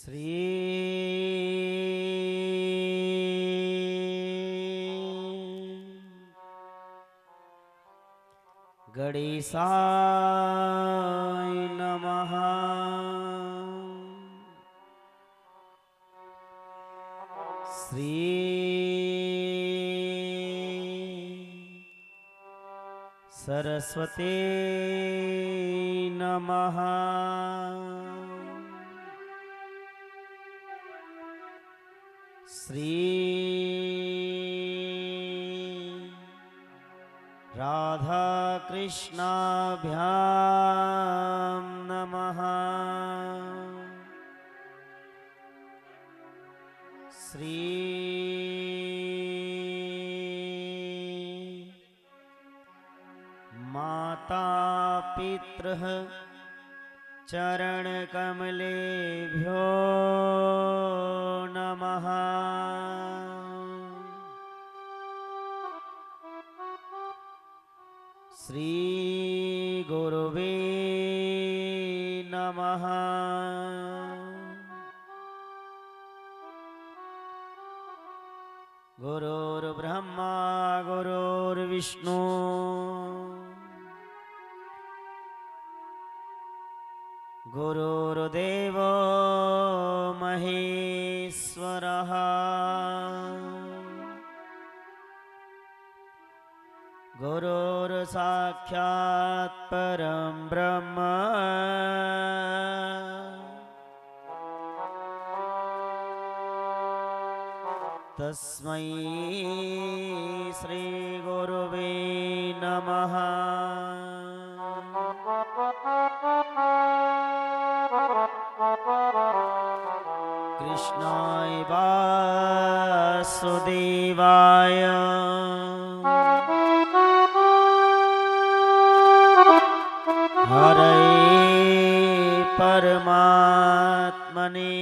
श्री गणेशाय नमः। श्री सरस्वती नमः। श्री राधा कृष्णाभ्यां नमः। श्री माता पितृः चरणकमलेभ्यो नमः। श्री गुरुवे नमः। गुरुर्ब्रह्मा गुरुर्विष्णु गुरुर्देवो महेश्वरः। गुरुर्साक्षात् परं ब्रह्म तस्मै श्री गुरुवे नमः। कृष्णाय वासुदेवाय हरे परमात्मने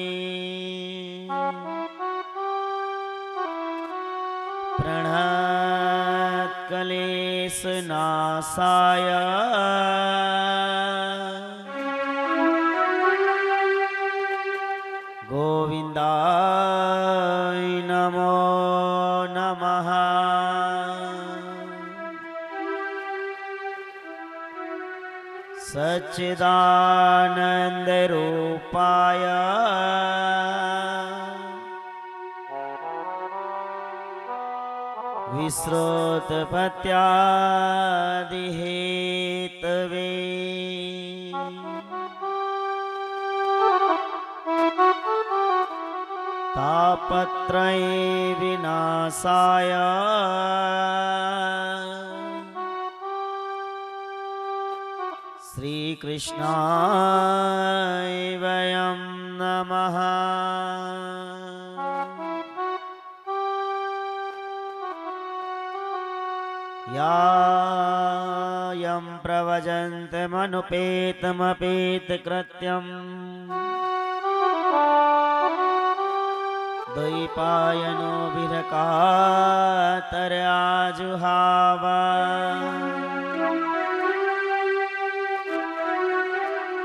प्रणतक्लेशनाशाय गोविन्दाय नमो नमः। सच्चिदानन्दरूपाय विश्रोतपत्यादिहेतवे तापत्रय विनाशाय श्रीकृष्णाय वयं नमः। यायं प्रवजन्तमनुपेतमपेतकृत्यम् द्वैपायनो विरकातराजुहाव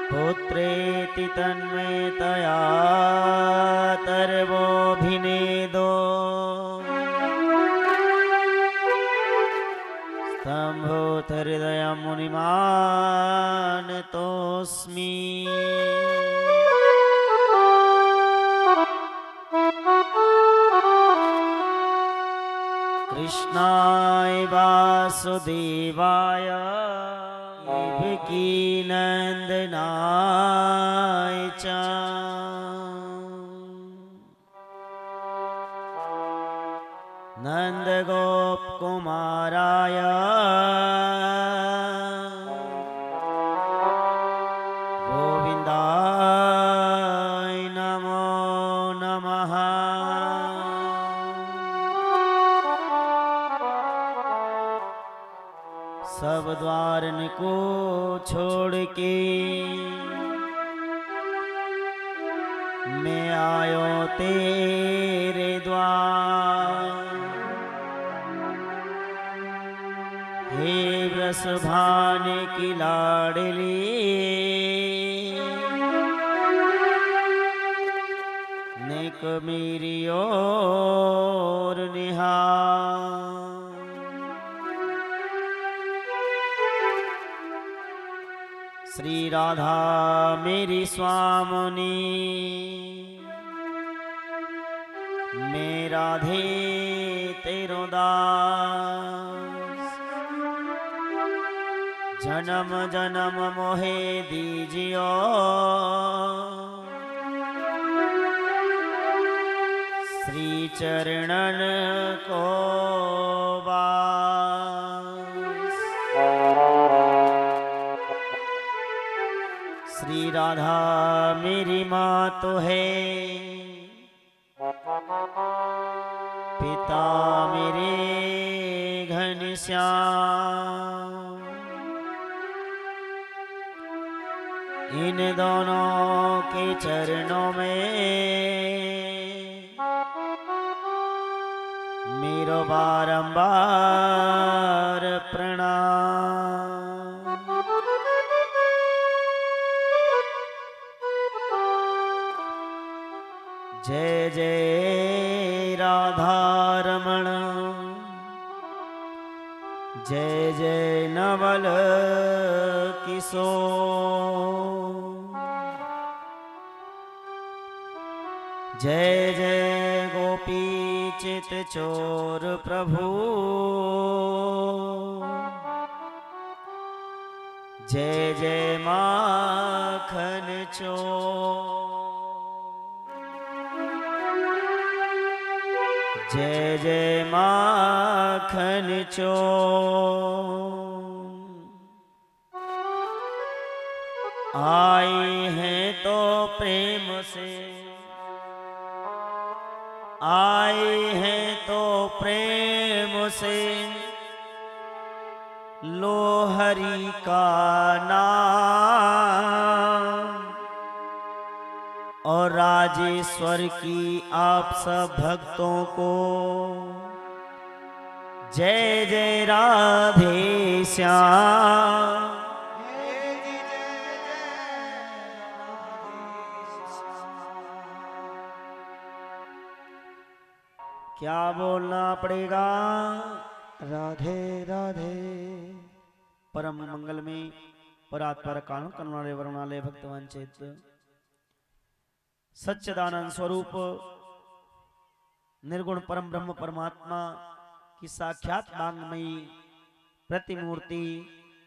पुत्रेति तन्मयतया तर्वोऽभिनेदो स्तम्भोतहृदयमुनिमानतोऽस्मि। कृष्णाय वासुदेवाय देवकीनन्दनाय च नन्दगोपकुमाराय गोविन्दाय नमो नमः। सब द्वारन को छोड़ के मैं आयो तेरे द्वार। हे वृषभान की लाडली एक मेरी ओर निहार। श्री राधा मेरी स्वामिनी, मैं राधे तेरो दास। जन्म जन्म मोहे दीजियो, श्री चरणन को वास। श्री राधा मेरी माँ तो है, पिता मेरे घनश्याम। इन दोनों के चरणों में मेरो बारंबार प्रणाम। जय जय राधा रमण, जय जय नवल किशोर। जय जय गोपी चित चोर प्रभु, जय जय माखन चोर। जय जय माखन चोर। आए हैं तो प्रेम से, आए हैं तो प्रेम से, लो हरि का नाम। और राजेश्वर की आप सब भक्तों को जय जय राधे श्याम। क्या बोलना पड़ेगा? राधे राधे। परम मंगल में परात्पर कानून करुणालय वरुणालय भक्तवान चेत सच्चिदानंद स्वरूप निर्गुण परम ब्रह्म परमात्मा की साक्षात वांगमयी प्रतिमूर्ति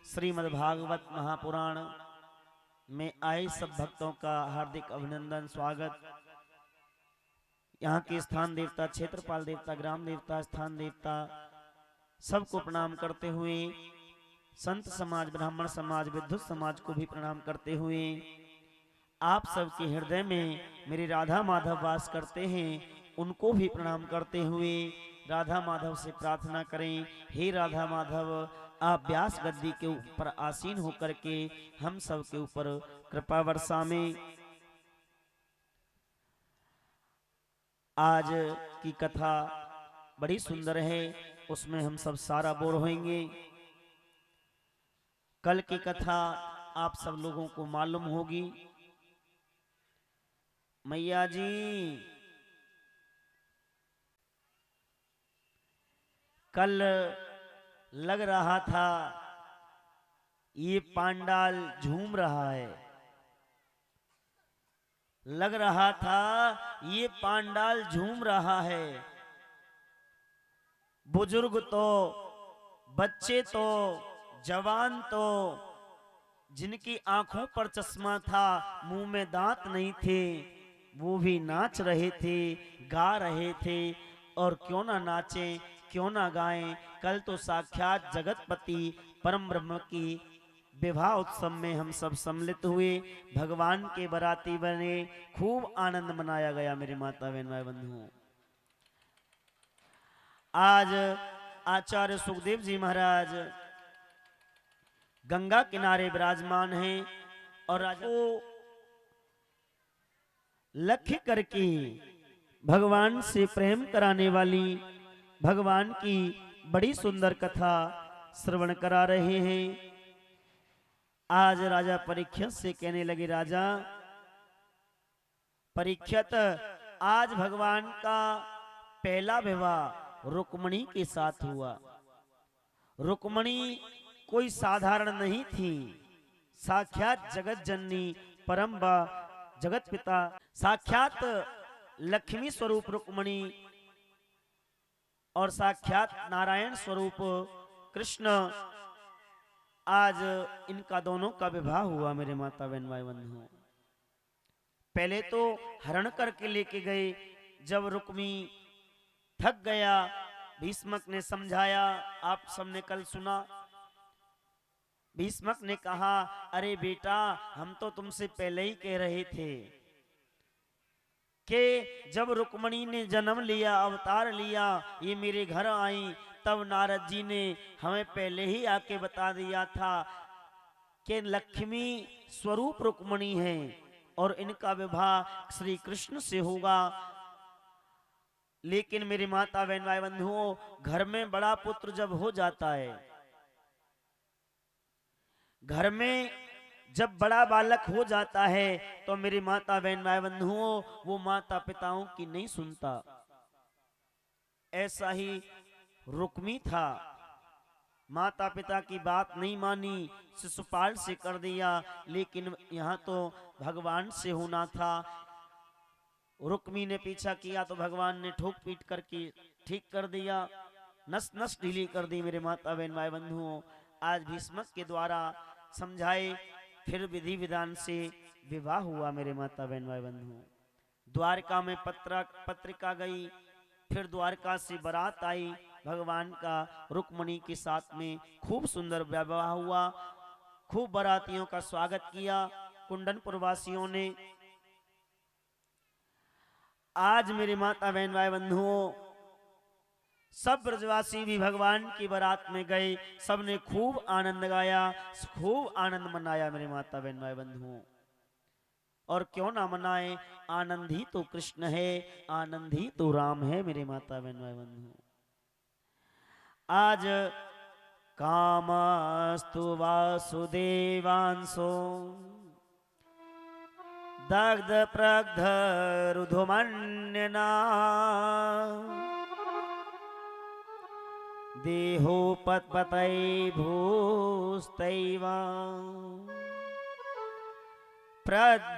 श्रीमद् भागवत महापुराण में आए सब भक्तों का हार्दिक अभिनंदन स्वागत। यहाँ के स्थान देवता, क्षेत्रपाल देवता, ग्राम देवता, स्थान देवता सबको प्रणाम करते हुए, संत समाज, ब्राह्मण समाज, विद्युत समाज को भी प्रणाम करते हुए, आप सबके हृदय में मेरे राधा माधव वास करते हैं, उनको भी प्रणाम करते हुए राधा माधव से प्रार्थना करें, हे राधा माधव आप व्यास गद्दी के ऊपर आसीन होकर के हम सब के ऊपर कृपा वर्षा में। आज की कथा बड़ी सुंदर है, उसमें हम सब सारा बोर होंगे। कल की कथा आप सब लोगों को मालूम होगी। मैया जी कल लग रहा था ये पांडाल झूम रहा है, लग रहा था ये पांडाल झूम रहा है। बुजुर्ग तो, बच्चे तो, जवान तो, जिनकी आंखों पर चश्मा था, मुंह में दांत नहीं थे, वो भी नाच रहे थे, गा रहे थे। और क्यों ना नाचें, क्यों ना गाएं। कल तो साक्षात जगतपति परम ब्रह्म की विवाह उत्सव में हम सब सम्मिलित हुए, भगवान के बराती बने, खूब आनंद मनाया गया मेरे माता बहन भाई बंधुओं। आज आचार्य सुखदेव जी महाराज गंगा किनारे विराजमान हैं और राजा को लक्ष्य करके भगवान से प्रेम कराने वाली भगवान की बड़ी सुंदर कथा श्रवण करा रहे हैं। आज राजा परीक्षित से कहने लगे, राजा परीक्षित आज भगवान का पहला विवाह रुक्मणी के साथ हुआ। रुक्मणी कोई साधारण नहीं थी, साक्षात जगत जननी परम जगत पिता, साक्षात लक्ष्मी स्वरूप रुक्मणी और साक्षात नारायण स्वरूप कृष्ण। आज इनका दोनों का विवाह हुआ मेरे माता बहन भाई बंधु। पहले तो हरण करके लेके गए, जब रुक्मी थक गया, भीष्मक ने समझाया, आप सबने कल सुना। भीष्मक ने कहा, अरे बेटा, हम तो तुमसे पहले ही कह रहे थे कि जब रुक्मणी ने जन्म लिया, अवतार लिया, ये मेरे घर आई, तब नारद जी ने हमें पहले ही आके बता दिया था कि लक्ष्मी स्वरूप रुक्मणी है और इनका विवाह श्री कृष्ण से होगा। लेकिन मेरी माता बहन भाई बंधुओं, घर में बड़ा पुत्र जब हो जाता है, घर में जब बड़ा बालक हो जाता है, तो मेरी माता बहन भाई बंधुओं, वो माता पिताओं की नहीं सुनता। ऐसा ही रुक्मी था, माता पिता की बात नहीं मानी, शिशुपाल से कर दिया। लेकिन यहाँ तो भगवान से होना था। रुक्मी ने पीछा किया तो भगवान ने ठोक पीट करके ठीक कर दिया, नस नस ढीली कर दी। मेरे माता बहन भाई बंधुओं, आज भीष्मक के द्वारा समझाए, फिर विधि विधान से विवाह हुआ मेरे माता बहन भाई बंधुओं। द्वारका में पत्रिका गई, फिर द्वारका से बारात आई भगवान का, रुक्मणी के साथ में खूब सुंदर विवाह हुआ। खूब बारातियों का स्वागत किया कुंडनपुर वासियों ने। आज मेरे माता बहन भाई बंधुओं, सब ब्रजवासी भी भगवान की बारात में गए, सबने खूब आनंद गाया, खूब आनंद मनाया मेरे माता बहन भाई बंधुओं। और क्यों ना मनाए, आनंद ही तो कृष्ण है, आनंद ही तो राम है मेरे माता बहन भाई बंधुओं। आज कामस्तु वासुदेवांसो दग्ध प्रग्ध रुधुमन्यना देहोपत्पतै भूस्तैव प्रध्यपद्धते।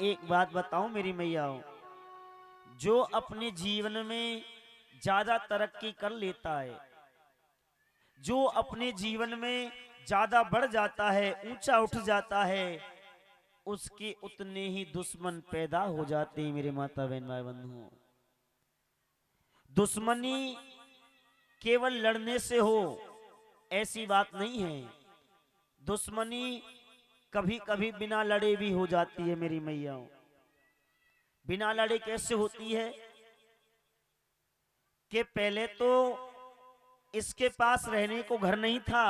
एक बात बताऊं मेरी मैयाओं, जो अपने जीवन में ज्यादा तरक्की कर लेता है, जो अपने जीवन में ज्यादा बढ़ जाता है, ऊंचा उठ जाता है, उसके उतने ही दुश्मन पैदा हो जाते हैं मेरे माता बहन भाई बंधुओं। दुश्मनी केवल लड़ने से हो ऐसी बात नहीं है, दुश्मनी कभी कभी बिना लड़े भी हो जाती है मेरी मैयाओं। बिना लड़े कैसे होती है कि पहले तो इसके पास रहने को घर नहीं था,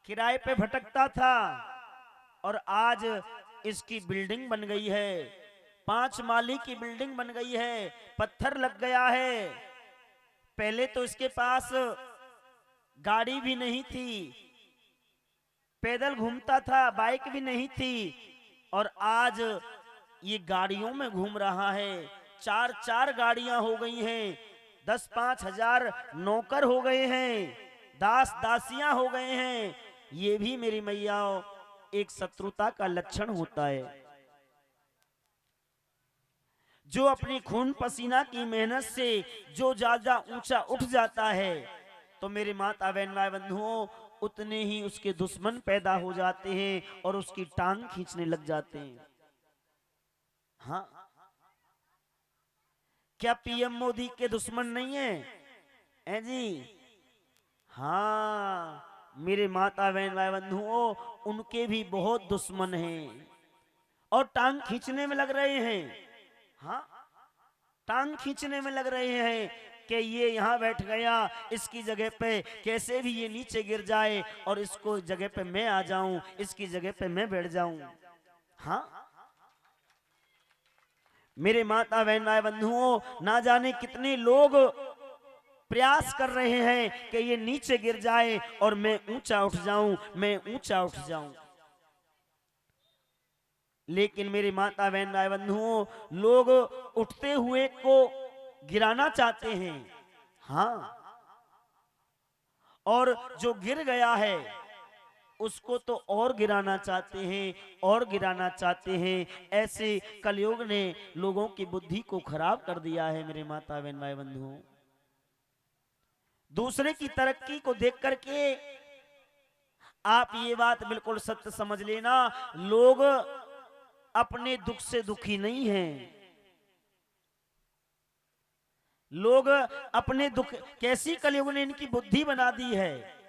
किराए पे भटकता था, और आज इसकी बिल्डिंग बन गई है, 5 माली की बिल्डिंग बन गई है, पत्थर लग गया है। पहले तो इसके पास गाड़ी भी नहीं थी, पैदल घूमता था, बाइक भी नहीं थी, और आज ये गाड़ियों में घूम रहा है। 4 गाड़ियां हो गई हैं, 10-5 हजार नौकर हो गए हैं, दास दासियां हो गए हैं। ये भी मेरी मैयाओं एक शत्रुता का लक्षण होता है। जो अपनी खून पसीना की मेहनत से जो ज्यादा ऊंचा उठ जाता है, तो मेरे माता बहन भाई बंधुओं, उतने ही उसके दुश्मन पैदा हो जाते हैं और उसकी टांग खींचने लग जाते हैं। हाँ, क्या पीएम मोदी के दुश्मन नहीं है जी? हाँ, मेरे माता बहन भाई बंधुओं, उनके भी बहुत दुश्मन हैं और टांग खींचने में लग रहे हैं। हाँ, टांग खींचने में लग रहे हैं कि ये यहाँ बैठ गया, इसकी जगह पे कैसे भी ये नीचे गिर जाए और इसको जगह पे मैं आ जाऊं, इसकी जगह पे मैं बैठ जाऊं। हाँ, मेरे माता बहन भाई बंधुओं, ना जाने कितने लोग प्रयास कर रहे हैं कि ये नीचे गिर जाए और मैं ऊंचा उठ जाऊं, मैं ऊंचा उठ जाऊं। लेकिन मेरी माता बहन भाई बंधुओं, लोग उठते हुए को गिराना चाहते हैं। हाँ, और जो गिर गया है उसको तो और गिराना चाहते हैं, और गिराना चाहते हैं। ऐसे कलयुग ने लोगों की बुद्धि को खराब कर दिया है मेरे माता बहन भाई बंधुओं। दूसरे की तरक्की को देख करके आप ये बात बिल्कुल सत्य समझ लेना, लोग अपने दुख से दुखी नहीं हैं। लोग अपने दुख, कैसी कलयुग ने इनकी बुद्धि बना दी है,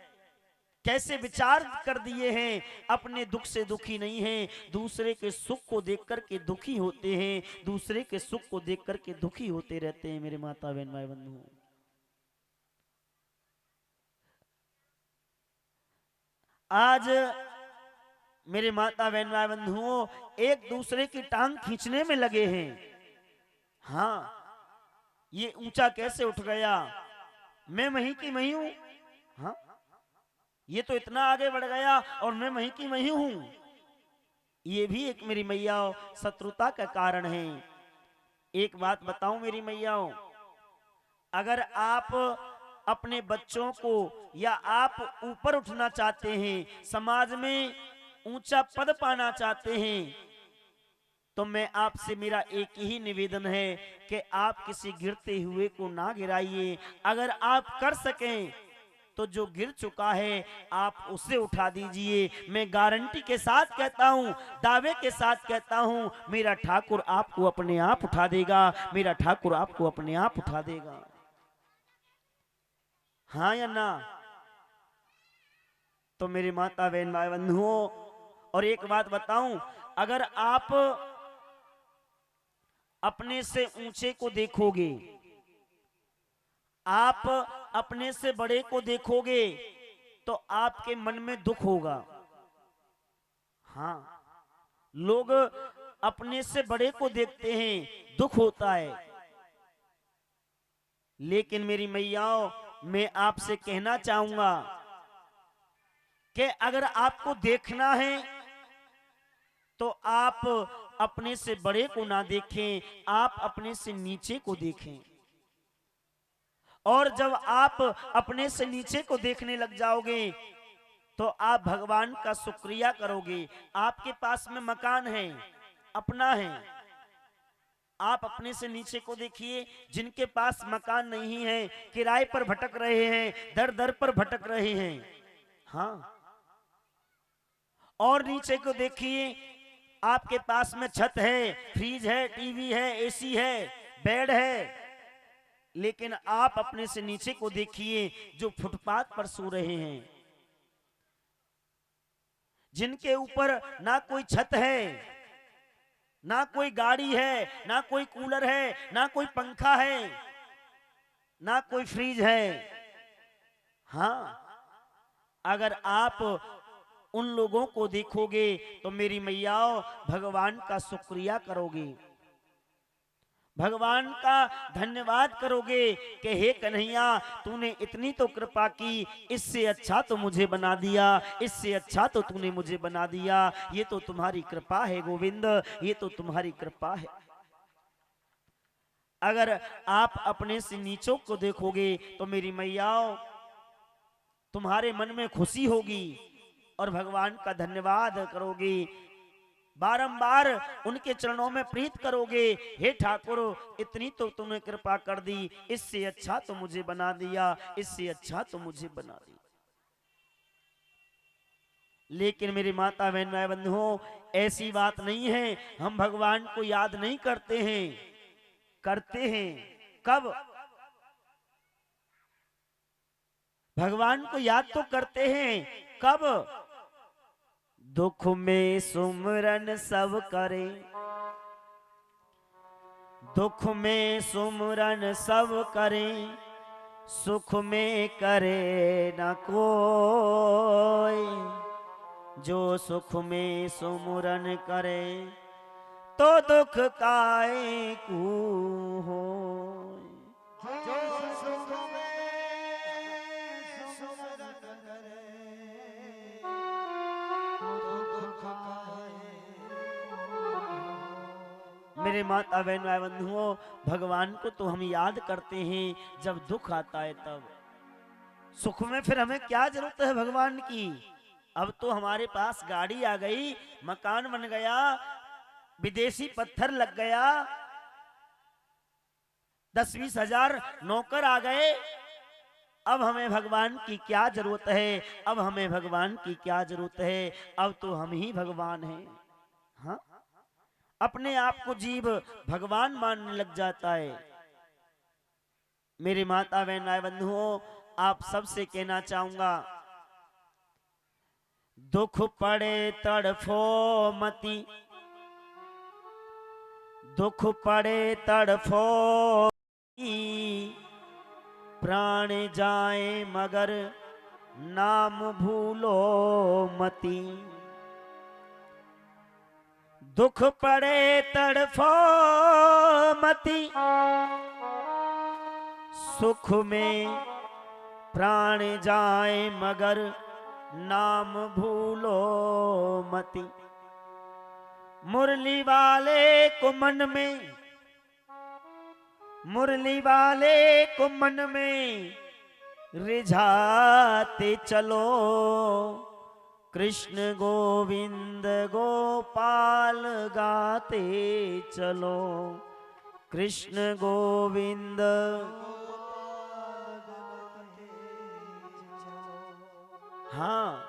कैसे विचार कर दिए हैं, अपने दुख से दुखी नहीं हैं, दूसरे के सुख को देख करके दुखी होते हैं, दूसरे के सुख को देख करके दुखी होते रहते हैं मेरे माता बहन भाई बंधु। आज मेरे माता बहन भाई बंधुओं एक दूसरे की टांग खींचने में लगे हैं। हाँ, ये ऊंचा कैसे उठ गया, मैं वहीं की वहीं हूं। हाँ, ये तो इतना आगे बढ़ गया और मैं वहीं की वहीं हूं। ये भी एक मेरी मैया शत्रुता का कारण है। एक बात बताऊं मेरी मैयाओं, अगर आप अपने बच्चों को या आप ऊपर उठना चाहते हैं, समाज में ऊंचा पद पाना चाहते हैं, तो मैं आपसे मेरा एक ही निवेदन है कि आप किसी गिरते हुए को ना गिराइए। अगर आप कर सकें तो जो गिर चुका है आप उसे उठा दीजिए। मैं गारंटी के साथ कहता हूं, दावे के साथ कहता हूं, मेरा ठाकुर आपको अपने आप उठा देगा, मेरा ठाकुर आपको अपने आप उठा देगा। हाँ या ना? तो मेरी माता बहन भाई बंधुओं, और एक बात बताऊं, अगर आप अपने से ऊंचे को देखोगे, आप अपने से बड़े को देखोगे, तो आपके मन में दुख होगा। हाँ, लोग अपने से बड़े को देखते हैं, दुख होता है। लेकिन मेरी मैयाओं, मैं आपसे कहना चाहूंगा कि अगर आपको देखना है तो आप अपने से बड़े को ना देखें, आप अपने से नीचे को देखें। और जब आप अपने से नीचे को देखने लग जाओगे तो आप भगवान का शुक्रिया करोगे। आपके पास में मकान है, अपना है, आप अपने से नीचे को देखिए। जिनके पास मकान नहीं है, किराए पर भटक रहे हैं, दर दर पर भटक रहे हैं। हाँ, और नीचे को देखिए, आपके पास में छत है, फ्रिज है, टीवी है, एसी है, बेड है, लेकिन आप अपने से नीचे को देखिए जो फुटपाथ पर सो रहे हैं, जिनके ऊपर ना कोई छत है, ना कोई गाड़ी है, ना कोई कूलर है, ना कोई पंखा है, ना कोई फ्रिज है। हाँ, अगर आप उन लोगों को देखोगे तो मेरी मैयाओं भगवान का शुक्रिया करोगे, भगवान का धन्यवाद करोगे कि हे कन्हैया, तूने इतनी तो कृपा की, इससे अच्छा तो मुझे बना दिया, इससे अच्छा तो तूने मुझे बना दिया। ये तो तुम्हारी कृपा है गोविंद, ये तो तुम्हारी कृपा है। अगर आप अपने से नीचों को देखोगे तो मेरी मैयाओं तुम्हारे मन में खुशी होगी और भगवान का धन्यवाद करोगे, बारंबार उनके चरणों में प्रीत करोगे। हे ठाकुर, इतनी तो तुमने कृपा कर दी, इससे अच्छा तो मुझे बना दिया, इससे अच्छा तो मुझे बना दिया। लेकिन मेरी माता बहन भाई बंधुओं, ऐसी बात नहीं है। हम भगवान को याद नहीं करते हैं, करते हैं। कब? भगवान को याद तो करते हैं, कब? दुख में सुमरन सब करे, दुख में सुमरन सब करे, सुख में करे न कोई। जो सुख में सुमरन करे तो दुख काहे को हो। जो सुख में मेरे माता बहन भाई बंधुओं, भगवान को तो हम याद करते हैं जब दुख आता है तब। सुख में फिर हमें क्या जरूरत है भगवान की। अब तो हमारे पास गाड़ी आ गई, मकान बन गया, विदेशी पत्थर लग गया, 10-20 हजार नौकर आ गए। अब हमें भगवान की क्या जरूरत है, अब हमें भगवान की क्या जरूरत है, अब तो हम ही भगवान हैं। हाँ, अपने आप को जीव भगवान मानने लग जाता है। मेरे माता बहन भाई बंधुओं, आप सबसे कहना चाहूंगा, दुख पड़े तड़फो मती, दुख पड़े तड़फो प्राण जाए मगर नाम भूलो मती। दुख पड़े तड़फो मती, सुख में प्राण जाए मगर नाम भूलो मती। मुरली वाले को मन में, मुरली वाले को मन में रिझाते चलो, कृष्ण गोविंद गोपाल गाते चलो, कृष्ण गोविंद। हाँ,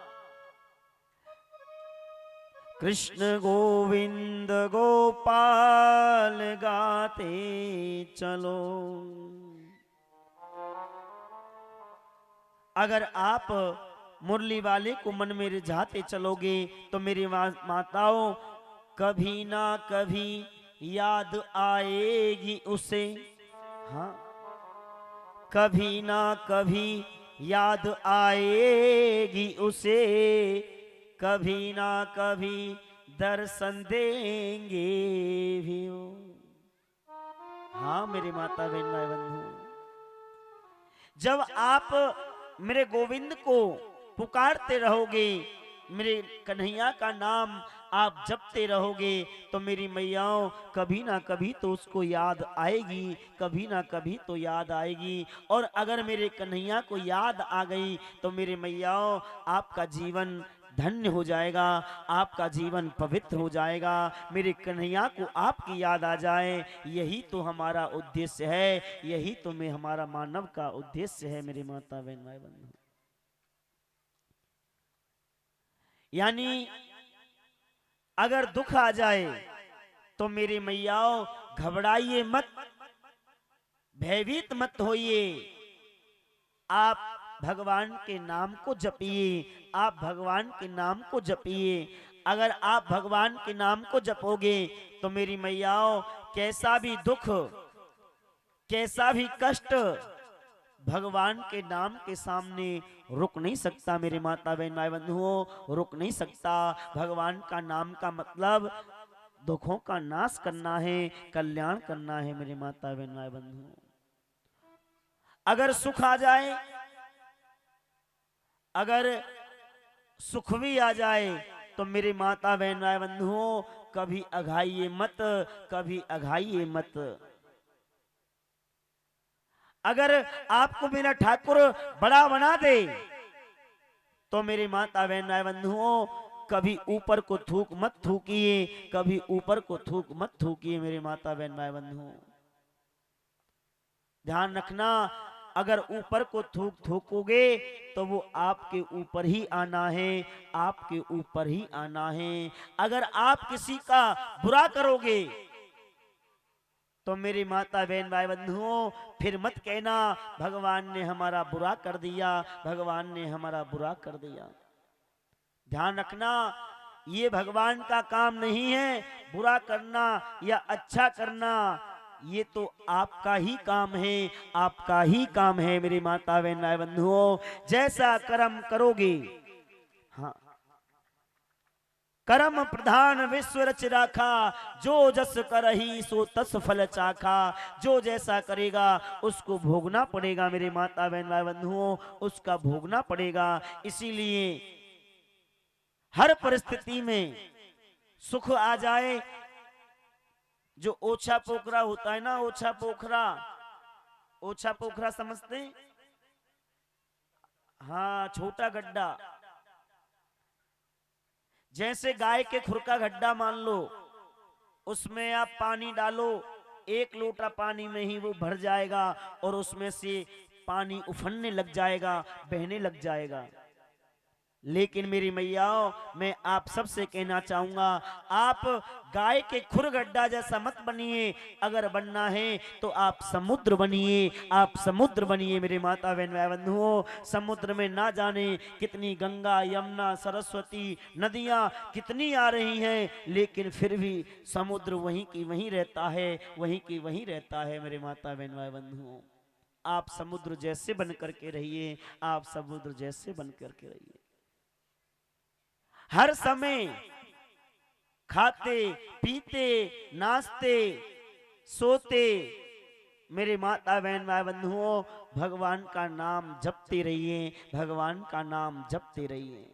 कृष्ण गोविंद गोपाल गाते चलो। अगर आप मुरली वाले को मन में रिझाते चलोगे तो मेरी माताओं, कभी ना कभी याद आएगी उसे। हाँ, कभी ना कभी याद आएगी उसे, कभी ना कभी दर्शन देंगे भी वो। हाँ मेरे माता बहन भाई बंधु, जब आप मेरे गोविंद को पुकारते रहोगे, मेरे कन्हैया का नाम आप जपते रहोगे, तो मेरी मैयाओं कभी ना कभी तो उसको याद आएगी, कभी ना कभी तो याद आएगी। और अगर मेरे कन्हैया को याद आ गई तो मेरे मैयाओं, आपका जीवन धन्य हो जाएगा, आपका जीवन पवित्र हो जाएगा। मेरे कन्हैया को आपकी याद आ जाए, यही तो हमारा उद्देश्य है, यही तो मैं हमारा मानव का उद्देश्य है मेरे माता बहन भाई बंधु। यानी अगर दुख आ जाए तो मेरी मैयाओं घबराइए मत, भयभीत मत होइए। आप भगवान के नाम को जपिए, आप भगवान के नाम को जपिए। अगर आप भगवान के नाम को जपोगे तो मेरी मैयाओं, कैसा भी दुख, कैसा भी कष्ट भगवान के नाम के सामने रुक नहीं सकता। मेरे माता बहन भाई बंधुओं, रुक नहीं सकता। भगवान का नाम का मतलब दुखों का नाश करना है, कल्याण करना है मेरे माता बहन भाई बंधुओं। अगर सुख आ जाए, अगर सुख भी आ जाए तो मेरे माता बहन भाई बंधुओं, कभी अघाइए मत, कभी अघाइए मत। अगर आपको मेरा ठाकुर बड़ा बना दे तो मेरे माता बहन भाई बंधुओं, कभी ऊपर को थूक मत थूकिए, कभी ऊपर को थूक मत थूकिए मेरे माता बहन भाई बंधुओं। ध्यान रखना, अगर ऊपर को थूक थूकोगे तो वो आपके ऊपर ही आना है, आपके ऊपर ही आना है। अगर आप किसी का बुरा करोगे तो मेरी माता बहन भाई बंधुओं, फिर मत कहना भगवान ने हमारा बुरा कर दिया, भगवान ने हमारा बुरा कर दिया। ध्यान रखना, ये भगवान का काम नहीं है बुरा करना या अच्छा करना, ये तो आपका ही काम है, आपका ही काम है मेरी माता बहन भाई बंधुओं। जैसा कर्म करोगे, हाँ, कर्म प्रधान विश्व रच राखा, जो जस करही सो तस फल चाखा। जो जैसा करेगा उसको भोगना पड़ेगा मेरे माता बहन भाई बंधुओं, उसका भोगना पड़ेगा। इसीलिए हर परिस्थिति में सुख आ जाए जो ओछा पोखरा होता है ना, ओछा पोखरा, ओछा पोखरा समझते हैं? हाँ, छोटा गड्ढा। जैसे गाय के खुर का गड्ढा मान लो, उसमें आप पानी डालो, 1 लोटा पानी में ही वो भर जाएगा और उसमें से पानी उफनने लग जाएगा, बहने लग जाएगा। लेकिन मेरी मैयाओं, मैं आप सबसे कहना चाहूंगा, आप गाय के खुर गड्ढा जैसा मत बनिए। अगर बनना है तो आप समुद्र बनिए, आप समुद्र बनिए मेरे माता बहन भाई बंधुओं। समुद्र में ना जाने कितनी गंगा यमुना सरस्वती नदियां कितनी आ रही हैं, लेकिन फिर भी समुद्र वहीं की वहीं रहता है, वहीं की वहीं रहता है मेरे माता बहन भाई बंधुओं। आप समुद्र जैसे बन करके रहिए, आप समुद्र जैसे बन करके रहिए। हर समय खाते पीते नाचते सोते मेरे माता बहन भाई बंधुओं भगवान का नाम जपते रहिए, भगवान का नाम जपते रहिए।